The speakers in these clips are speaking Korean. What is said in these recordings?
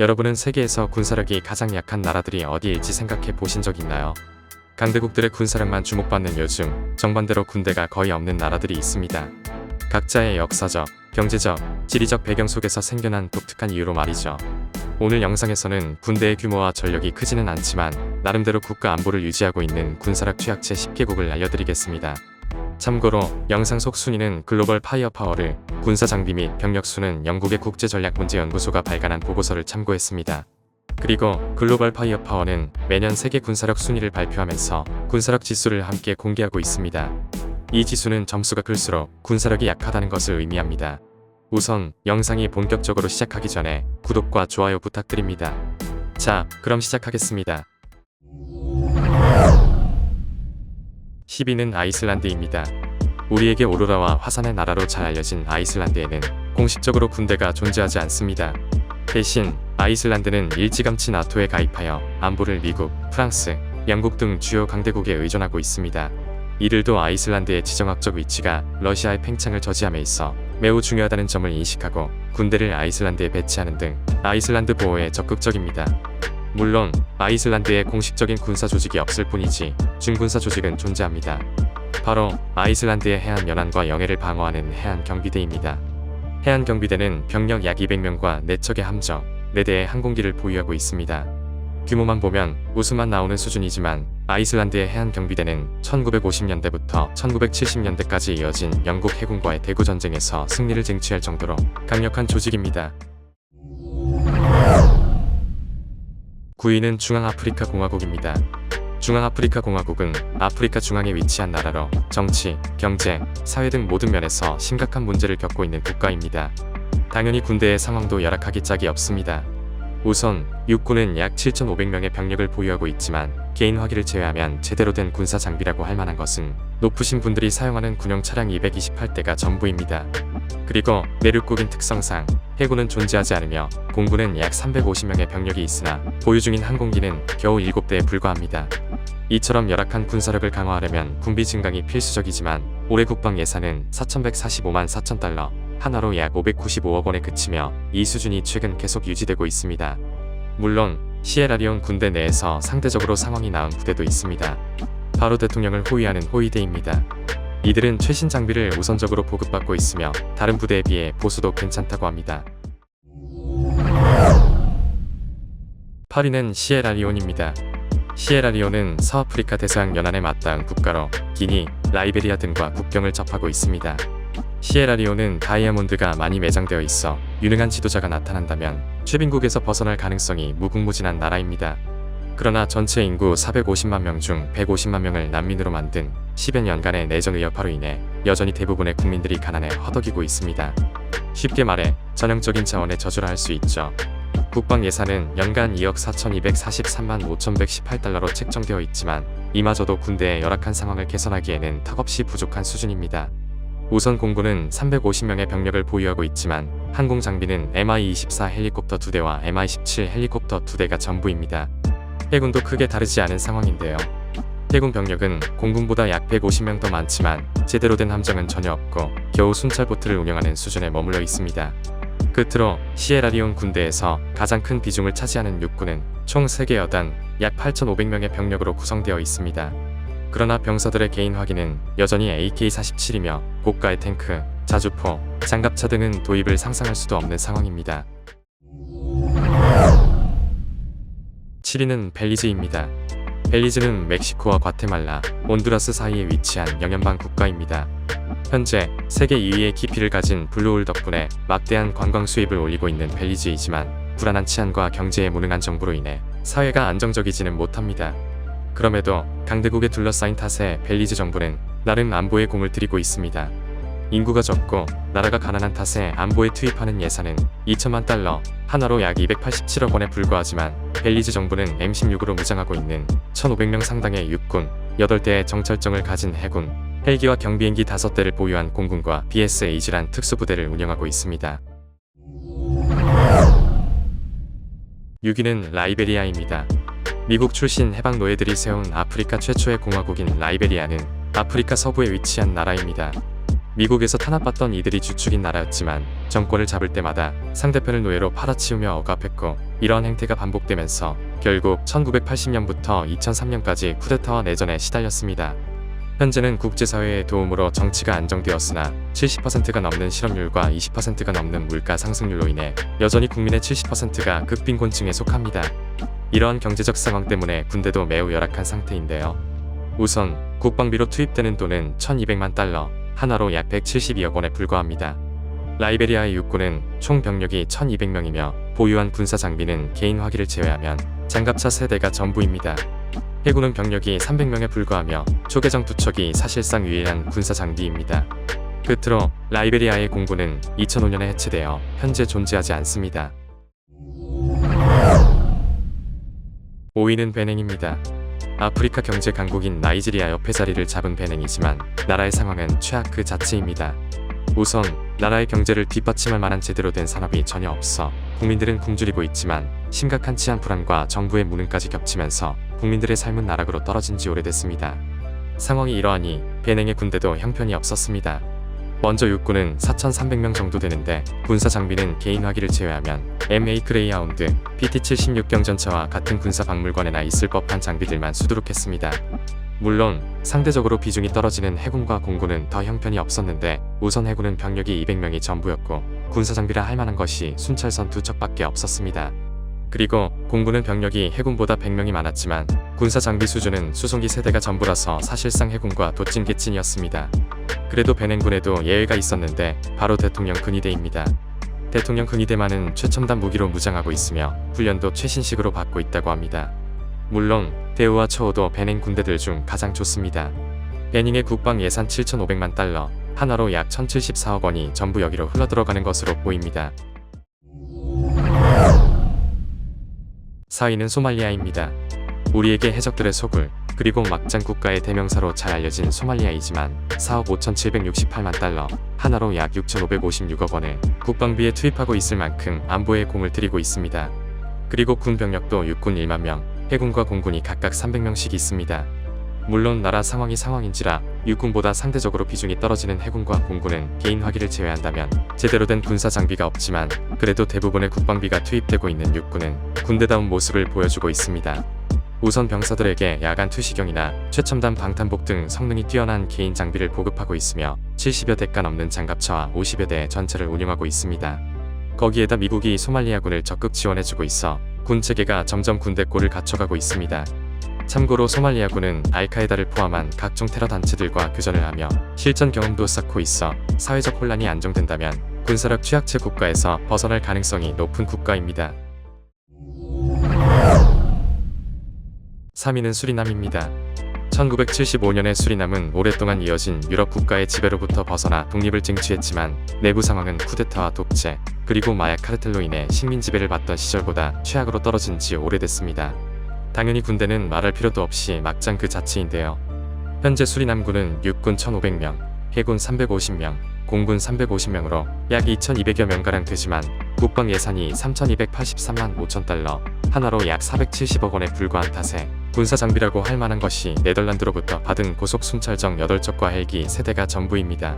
여러분은 세계에서 군사력이 가장 약한 나라들이 어디일지 생각해 보신 적 있나요? 강대국들의 군사력만 주목받는 요즘, 정반대로 군대가 거의 없는 나라들이 있습니다. 각자의 역사적, 경제적, 지리적 배경 속에서 생겨난 독특한 이유로 말이죠. 오늘 영상에서는 군대의 규모와 전력이 크지는 않지만 나름대로 국가 안보를 유지하고 있는 군사력 취약체 10개국을 알려드리겠습니다. 참고로 영상 속 순위는 글로벌 파이어파워를, 군사 장비 및 병력 수는 영국의 국제전략문제연구소가 발간한 보고서를 참고했습니다. 그리고 글로벌 파이어파워는 매년 세계 군사력 순위를 발표하면서 군사력 지수를 함께 공개하고 있습니다. 이 지수는 점수가 클수록 군사력이 약하다는 것을 의미합니다. 우선 영상이 본격적으로 시작하기 전에 구독과 좋아요 부탁드립니다. 자, 그럼 시작하겠습니다. 10위는 아이슬란드입니다. 우리에게 오로라와 화산의 나라로 잘 알려진 아이슬란드에는 공식적으로 군대가 존재하지 않습니다. 대신 아이슬란드는 일찌감치 나토에 가입하여 안보를 미국, 프랑스, 영국 등 주요 강대국에 의존하고 있습니다. 이들도 아이슬란드의 지정학적 위치가 러시아의 팽창을 저지함에 있어 매우 중요하다는 점을 인식하고 군대를 아이슬란드에 배치하는 등 아이슬란드 보호에 적극적입니다. 물론 아이슬란드에 공식적인 군사 조직이 없을 뿐이지 준군사 조직은 존재합니다. 바로 아이슬란드의 해안 연안과 영해를 방어하는 해안경비대입니다. 해안경비대는 병력 약 200명과 4척의 함정, 4대의 항공기를 보유하고 있습니다. 규모만 보면 웃음만 나오는 수준이지만 아이슬란드의 해안경비대는 1950년대부터 1970년대까지 이어진 영국 해군과의 대구전쟁에서 승리를 쟁취할 정도로 강력한 조직입니다. 9위는 중앙아프리카 공화국입니다. 중앙아프리카 공화국은 아프리카 중앙에 위치한 나라로 정치, 경제, 사회 등 모든 면에서 심각한 문제를 겪고 있는 국가입니다. 당연히 군대의 상황도 열악하기 짝이 없습니다. 우선 육군은 약 7,500명의 병력을 보유하고 있지만 개인 화기를 제외하면 제대로 된 군사 장비라고 할 만한 것은 높으신 분들이 사용하는 군용 차량 228대가 전부입니다. 그리고 내륙국인 특성상 해군은 존재하지 않으며 공군은 약 350명의 병력이 있으나 보유 중인 항공기는 겨우 7대에 불과합니다. 이처럼 열악한 군사력을 강화하려면 군비 증강이 필수적이지만 올해 국방 예산은 4,145만 4천 달러, 하나로 약 595억 원에 그치며 이 수준이 최근 계속 유지되고 있습니다. 물론 시에라리온 군대 내에서 상대적으로 상황이 나은 부대도 있습니다. 바로 대통령을 호위하는 호위대입니다. 이들은 최신 장비를 우선적으로 보급받고 있으며 다른 부대에 비해 보수도 괜찮다고 합니다. 8위는 시에라리온입니다. 시에라리온은 서아프리카 대서양 연안에 맞닿은 국가로 기니, 라이베리아 등과 국경을 접하고 있습니다. 시에라리온은 다이아몬드가 많이 매장되어 있어 유능한 지도자가 나타난다면 최빈국에서 벗어날 가능성이 무궁무진한 나라입니다. 그러나 전체 인구 450만 명 중 150만 명을 난민으로 만든 10여 년간의 내전 의열파로 인해 여전히 대부분의 국민들이 가난에 허덕이고 있습니다. 쉽게 말해 전형적인 자원의 저주라 할 수 있죠. 국방 예산은 연간 2억 4,243만 5,118달러로 책정되어 있지만 이마저도 군대의 열악한 상황을 개선하기에는 턱없이 부족한 수준입니다. 우선 공군은 350명의 병력을 보유하고 있지만 항공 장비는 Mi-24 헬리콥터 2대와 Mi-17 헬리콥터 2대가 전부입니다. 해군도 크게 다르지 않은 상황인데요. 해군 병력은 공군보다 약 150명 더 많지만 제대로 된 함정은 전혀 없고 겨우 순찰보트를 운영하는 수준에 머물러 있습니다. 끝으로 시에라리온 군대에서 가장 큰 비중을 차지하는 육군은 총 3개 여단 약 8,500명의 병력으로 구성되어 있습니다. 그러나 병사들의 개인 화기는 여전히 AK-47이며 고가의 탱크, 자주포, 장갑차 등은 도입을 상상할 수도 없는 상황입니다. 7위는 벨리즈입니다. 벨리즈는 멕시코와 과테말라, 온두라스 사이에 위치한 영연방 국가입니다. 현재 세계 2위의 깊이를 가진 블루홀 덕분에 막대한 관광 수입을 올리고 있는 벨리즈이지만 불안한 치안과 경제에 무능한 정부로 인해 사회가 안정적이지는 못합니다. 그럼에도 강대국에 둘러싸인 탓에 벨리즈 정부는 나름 안보에 공을 들이고 있습니다. 인구가 적고 나라가 가난한 탓에 안보에 투입하는 예산은 2천만 달러, 하나로 약 287억 원에 불과하지만 벨리즈 정부는 M16으로 무장하고 있는 1,500명 상당의 육군, 8대의 정찰정을 가진 해군, 헬기와 경비행기 5대를 보유한 공군과 BSAG란 특수부대를 운영하고 있습니다. 6위는 라이베리아입니다. 미국 출신 해방 노예들이 세운 아프리카 최초의 공화국인 라이베리아는 아프리카 서부에 위치한 나라입니다. 미국에서 탄압받던 이들이 주축인 나라였지만 정권을 잡을 때마다 상대편을 노예로 팔아치우며 억압했고, 이러한 행태가 반복되면서 결국 1980년부터 2003년까지 쿠데타와 내전에 시달렸습니다. 현재는 국제사회의 도움으로 정치가 안정되었으나 70%가 넘는 실업률과 20%가 넘는 물가 상승률로 인해 여전히 국민의 70%가 극빈곤층에 속합니다. 이러한 경제적 상황 때문에 군대도 매우 열악한 상태인데요. 우선 국방비로 투입되는 돈은 1200만 달러, 하나로 약 172억 원에 불과합니다. 라이베리아의 육군은 총 병력이 1200명이며 보유한 군사 장비는 개인 화기를 제외하면 장갑차 3대가 전부입니다. 해군은 병력이 300명에 불과하며 초계정 2척이 사실상 유일한 군사 장비입니다. 끝으로 라이베리아의 공군은 2005년에 해체되어 현재 존재하지 않습니다. 5위는 베냉입니다. 아프리카 경제 강국인 나이지리아 옆에 자리를 잡은 베냉이지만 나라의 상황은 최악 그 자체입니다. 우선 나라의 경제를 뒷받침할 만한 제대로 된 산업이 전혀 없어 국민들은 굶주리고 있지만 심각한 치안 불안과 정부의 무능까지 겹치면서 국민들의 삶은 나락으로 떨어진 지 오래됐습니다. 상황이 이러하니 베냉의 군대도 형편이 없었습니다. 먼저 육군은 4,300명 정도 되는데 군사 장비는 개인 화기를 제외하면 MA 그레이하운드, PT-76 경전차와 같은 군사 박물관에나 있을 법한 장비들만 수두룩했습니다. 물론 상대적으로 비중이 떨어지는 해군과 공군은 더 형편이 없었는데 우선 해군은 병력이 200명이 전부였고 군사 장비라 할 만한 것이 순찰선 2척밖에 없었습니다. 그리고 공군은 병력이 해군보다 100명이 많았지만 군사 장비 수준은 수송기 3대가 전부라서 사실상 해군과 도찐개찐이었습니다. 그래도 베냉군에도 예외가 있었는데 바로 대통령 근위대입니다. 대통령 근위대만은 최첨단 무기로 무장하고 있으며 훈련도 최신식으로 받고 있다고 합니다. 물론 대우와 처우도 베냉 군대들 중 가장 좋습니다. 베닝의 국방 예산 7,500만 달러, 하나로 약 1,074억 원이 전부 여기로 흘러들어가는 것으로 보입니다. 4위는 소말리아입니다. 우리에게 해적들의 소굴, 그리고 막장 국가의 대명사로 잘 알려진 소말리아이지만 4억 5,768만 달러, 하나로 약 6,556억 원을 국방비에 투입하고 있을 만큼 안보에 공을 들이고 있습니다. 그리고 군 병력도 육군 1만 명, 해군과 공군이 각각 300명씩 있습니다. 물론 나라 상황이 상황인지라 육군보다 상대적으로 비중이 떨어지는 해군과 공군은 개인 화기를 제외한다면 제대로 된 군사 장비가 없지만 그래도 대부분의 국방비가 투입되고 있는 육군은 군대다운 모습을 보여주고 있습니다. 우선 병사들에게 야간 투시경이나 최첨단 방탄복 등 성능이 뛰어난 개인 장비를 보급하고 있으며 70여 대가 넘는 장갑차와 50여 대의 전차를 운용하고 있습니다. 거기에다 미국이 소말리아군을 적극 지원해주고 있어 군 체계가 점점 군대꼴을 갖춰가고 있습니다. 참고로 소말리아군은 알카에다를 포함한 각종 테러 단체들과 교전을 하며 실전 경험도 쌓고 있어 사회적 혼란이 안정된다면 군사력 취약체 국가에서 벗어날 가능성이 높은 국가입니다. 3위는 수리남입니다. 1975년에 수리남은 오랫동안 이어진 유럽 국가의 지배로부터 벗어나 독립을 쟁취했지만 내부 상황은 쿠데타와 독재, 그리고 마약 카르텔로 인해 식민 지배를 받던 시절보다 최악으로 떨어진 지 오래됐습니다. 당연히 군대는 말할 필요도 없이 막장 그 자체인데요. 현재 수리남군은 육군 1,500명, 해군 350명, 공군 350명으로 약 2,200여 명가량 되지만 국방 예산이 3,283만 5천 달러, 하나로 약 470억 원에 불과한 탓에 군사 장비라고 할 만한 것이 네덜란드로부터 받은 고속 순찰정 8척과 헬기 3대가 전부입니다.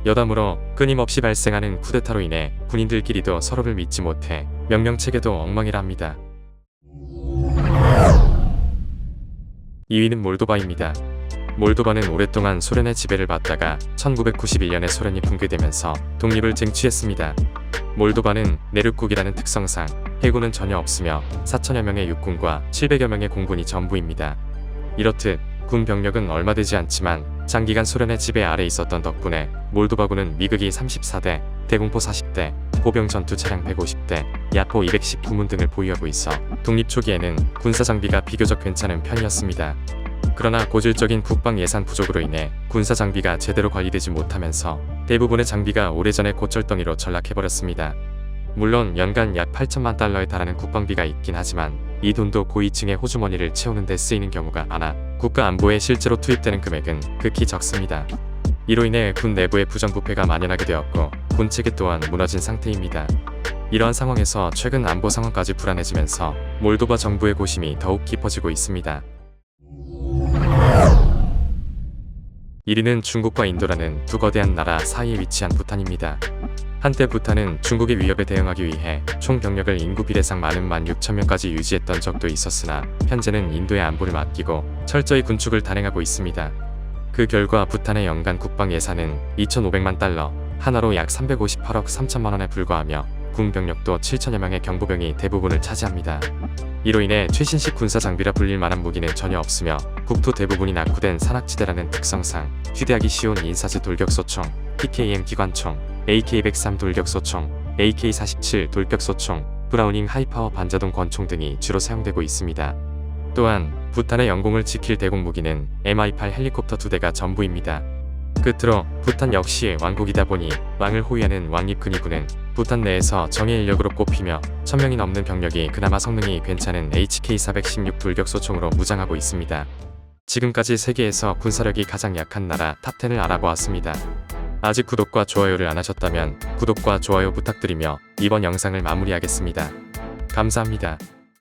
여담으로 끊임없이 발생하는 쿠데타로 인해 군인들끼리도 서로를 믿지 못해 명령체계도 엉망이라 합니다. 2위는 몰도바입니다. 몰도바는 오랫동안 소련의 지배를 받다가 1991년에 소련이 붕괴되면서 독립을 쟁취했습니다. 몰도바는 내륙국이라는 특성상 해군은 전혀 없으며 4천여 명의 육군과 700여 명의 공군이 전부입니다. 이렇듯 군 병력은 얼마 되지 않지만 장기간 소련의 지배 아래 있었던 덕분에 몰도바군은 미극이 34대, 대공포 40대, 보병 전투 차량 150대, 야포 219문 등을 보유하고 있어 독립 초기에는 군사 장비가 비교적 괜찮은 편이었습니다. 그러나 고질적인 국방 예산 부족으로 인해 군사 장비가 제대로 관리되지 못하면서 대부분의 장비가 오래전에 고철덩이로 전락해버렸습니다. 물론 연간 약 8천만 달러에 달하는 국방비가 있긴 하지만 이 돈도 고위층의 호주머니를 채우는 데 쓰이는 경우가 많아 국가 안보에 실제로 투입되는 금액은 극히 적습니다. 이로 인해 군 내부에 부정부패가 만연하게 되었고 군 체계 또한 무너진 상태입니다. 이러한 상황에서 최근 안보 상황까지 불안해지면서 몰도바 정부의 고심이 더욱 깊어지고 있습니다. 1위는 중국과 인도라는 두 거대한 나라 사이에 위치한 부탄입니다. 한때 부탄은 중국의 위협에 대응하기 위해 총 병력을 인구 비례상 많은 16,000명까지 유지했던 적도 있었으나 현재는 인도의 안보를 맡기고 철저히 군축을 단행하고 있습니다. 그 결과 부탄의 연간 국방 예산은 2,500만 달러, 하나로 약 358억 3천만 원에 불과하며 군 병력도 7천여 명의 경보병이 대부분을 차지합니다. 이로 인해 최신식 군사 장비라 불릴 만한 무기는 전혀 없으며 국토 대부분이 낙후된 산악지대라는 특성상 휴대하기 쉬운 인사즈 돌격소총, PKM 기관총, AK-103 돌격소총, AK-47 돌격소총, 브라우닝 하이파워 반자동 권총 등이 주로 사용되고 있습니다. 또한 부탄의 영공을 지킬 대공 무기는 Mi-8 헬리콥터 2대가 전부입니다. 끝으로 부탄 역시 왕국이다 보니 왕을 호위하는 왕립근위군은 부탄 내에서 정예 인력으로 꼽히며 1000명이 넘는 병력이 그나마 성능이 괜찮은 HK-416 돌격소총으로 무장하고 있습니다. 지금까지 세계에서 군사력이 가장 약한 나라 탑10을 알아보았습니다. 아직 구독과 좋아요를 안 하셨다면 구독과 좋아요 부탁드리며 이번 영상을 마무리하겠습니다. 감사합니다.